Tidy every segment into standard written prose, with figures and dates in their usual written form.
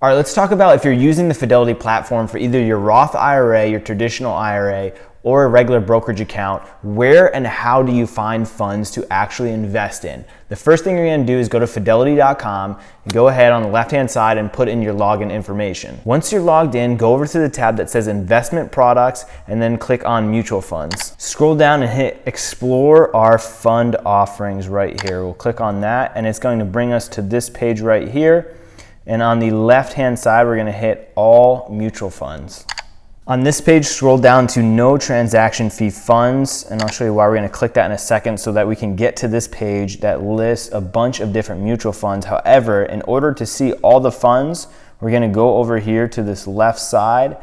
All right, let's talk about if you're using the Fidelity platform for either your Roth IRA, your traditional IRA, or a regular brokerage account, where and how do you find funds to actually invest in? The first thing you're gonna do is go to fidelity.com and go ahead on the left-hand side and put in your login information. Once you're logged in, go over to the tab that says investment products and then click on mutual funds. Scroll down and hit explore our fund offerings right here. We'll click on that and it's going to bring us to this page right here. And on the left-hand side, we're gonna hit all mutual funds. On this page, scroll down to no transaction fee funds, and I'll show you why we're gonna click that in a second so that we can get to this page that lists a bunch of different mutual funds. However, in order to see all the funds, we're gonna go over here to this left side.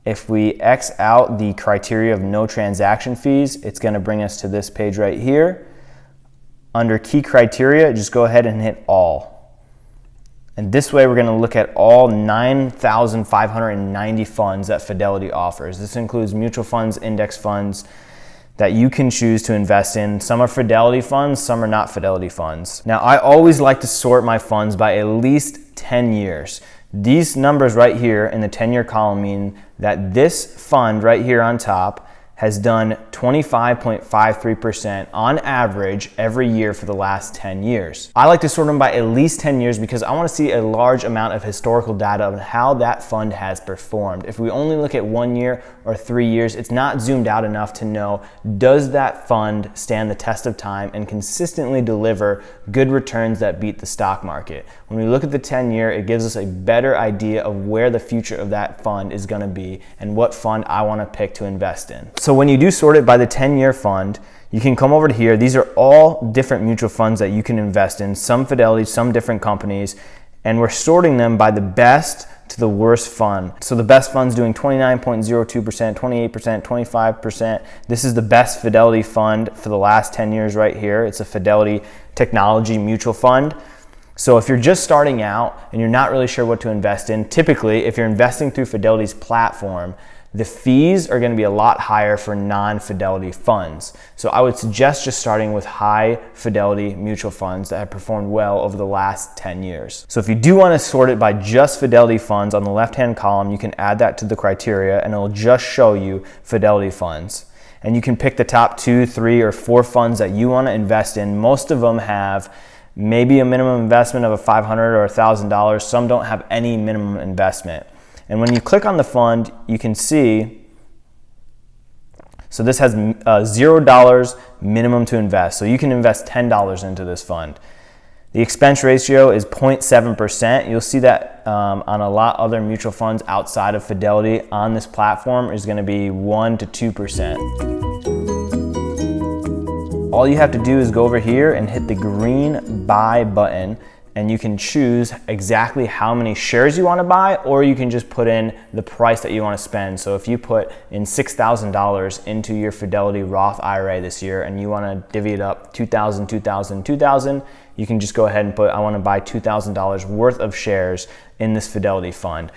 If we X out the criteria of no transaction fees, it's gonna bring us to this page right here. Under key criteria, just go ahead and hit all. And this way we're going to look at all 9,590 funds that Fidelity offers. This includes mutual funds, index funds that you can choose to invest in. Some are Fidelity funds, some are not Fidelity funds. Now, I always like to sort my funds by at least 10 years. These numbers right here in the 10-year column mean that this fund right here on top has done 25.53% on average every year for the last 10 years. I like to sort them by at least 10 years because I want to see a large amount of historical data on how that fund has performed. If we only look at 1 year or 3 years, it's not zoomed out enough to know, does that fund stand the test of time and consistently deliver good returns that beat the stock market? When we look at the 10-year, it gives us a better idea of where the future of that fund is going to be and what fund I want to pick to invest in. So when you do sort it by the 10-year fund, you can come over to here. These are all different mutual funds that you can invest in, some Fidelity, some different companies, and we're sorting them by the best to the worst fund. So the best fund's doing 29.02%, 28%, 25%. This is the best Fidelity fund for the last 10 years right here. It's a Fidelity Technology Mutual Fund. So if you're just starting out and you're not really sure what to invest in, typically if you're investing through Fidelity's platform, the fees are going to be a lot higher for non-Fidelity funds. So I would suggest just starting with high Fidelity mutual funds that have performed well over the last 10 years. So if you do want to sort it by just Fidelity funds, on the left-hand column, you can add that to the criteria and it'll just show you Fidelity funds. And you can pick the top 2, 3, or 4 funds that you want to invest in. Most of them have maybe a minimum investment of $500 or $1,000. Some don't have any minimum investment. And when you click on the fund, you can see, so this has $0 minimum to invest. So you can invest $10 into this fund. The expense ratio is 0.7%. You'll see that on a lot other mutual funds outside of Fidelity on this platform is going to be 1 to 2%. All you have to do is go over here and hit the green buy button, and you can choose exactly how many shares you want to buy, or you can just put in the price that you want to spend. So if you put in $6,000 into your Fidelity Roth IRA this year and you want to divvy it up $2,000, $2,000, $2,000, you can just go ahead and put, I want to buy $2,000 worth of shares in this Fidelity fund.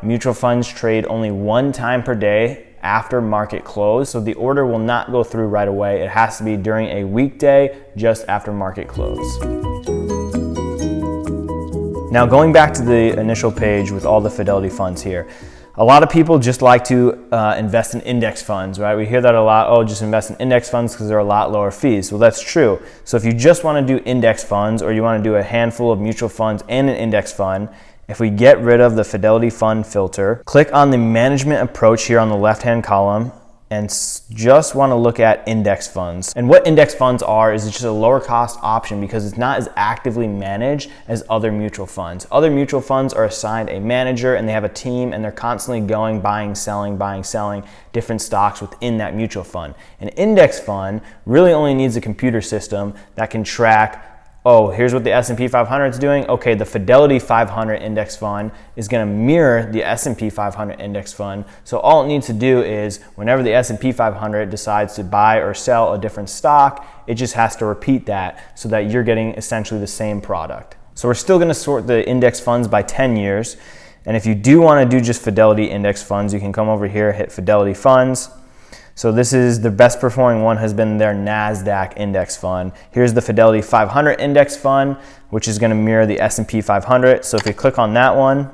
Mutual funds trade only 1 time per day after market close, so the order will not go through right away. It has to be during a weekday just after market close. Now going back to the initial page with all the Fidelity funds here, a lot of people just like to invest in index funds, right? We hear that a lot, oh, just invest in index funds because they're a lot lower fees. Well, that's true. So if you just want to do index funds, or you want to do a handful of mutual funds and an index fund, if we get rid of the Fidelity fund filter, click on the management approach here on the left-hand column, and just want to look at index funds. And what index funds are is it's just a lower cost option because it's not as actively managed as other mutual funds. Other mutual funds are assigned a manager and they have a team and they're constantly going, buying, selling different stocks within that mutual fund. An index fund really only needs a computer system that can track, oh, here's what the S&P 500 is doing. Okay, the Fidelity 500 index fund is going to mirror the S&P 500 index fund. So all it needs to do is whenever the S&P 500 decides to buy or sell a different stock, it just has to repeat that so that you're getting essentially the same product. So we're still going to sort the index funds by 10 years. And if you do want to do just Fidelity index funds, you can come over here, hit Fidelity funds. So this is the best performing one, has been their NASDAQ index fund. Here's the Fidelity 500 index fund, which is going to mirror the S&P 500. So if we click on that one,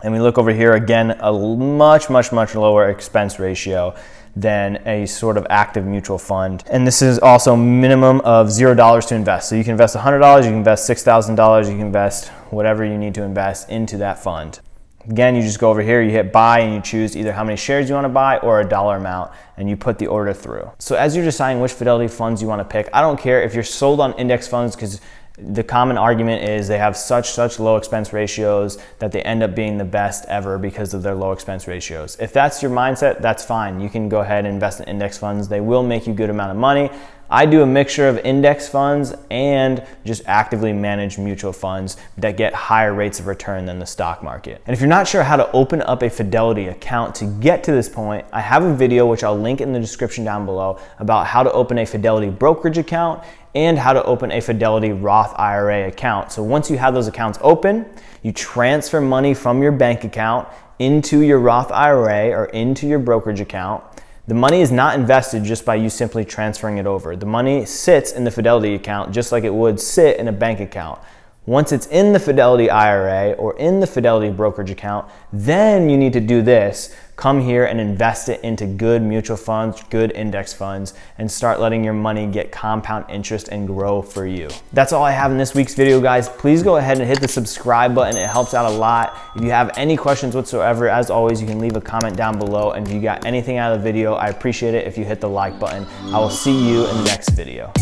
And we look over here again, a much lower expense ratio than a sort of active mutual fund. And this is also minimum of $0 to invest. So you can invest $100, you can invest $6,000, you can invest whatever you need to invest into that fund. Again, you just go over here, you hit buy, and you choose either how many shares you want to buy or a dollar amount, and you put the order through. So as you're deciding which Fidelity funds you want to pick, I don't care if you're sold on index funds, because the common argument is they have such low expense ratios that they end up being the best ever because of their low expense ratios. If that's your mindset, that's fine. You can go ahead and invest in index funds. They will make you a good amount of money. I do a mixture of index funds and just actively managed mutual funds that get higher rates of return than the stock market. And if you're not sure how to open up a Fidelity account to get to this point, I have a video which I'll link in the description down below about how to open a Fidelity brokerage account and how to open a Fidelity Roth IRA account. So once you have those accounts open, you transfer money from your bank account into your Roth IRA or into your brokerage account. The money is not invested just by you simply transferring it over. The money sits in the Fidelity account just like it would sit in a bank account. Once it's in the Fidelity IRA or in the Fidelity brokerage account, then you need to do this. Come here and invest it into good mutual funds, good index funds, and start letting your money get compound interest and grow for you. That's all I have in this week's video, guys. Please go ahead and hit the subscribe button. It helps out a lot. If you have any questions whatsoever, as always, you can leave a comment down below. And if you got anything out of the video, I appreciate it if you hit the like button. I will see you in the next video.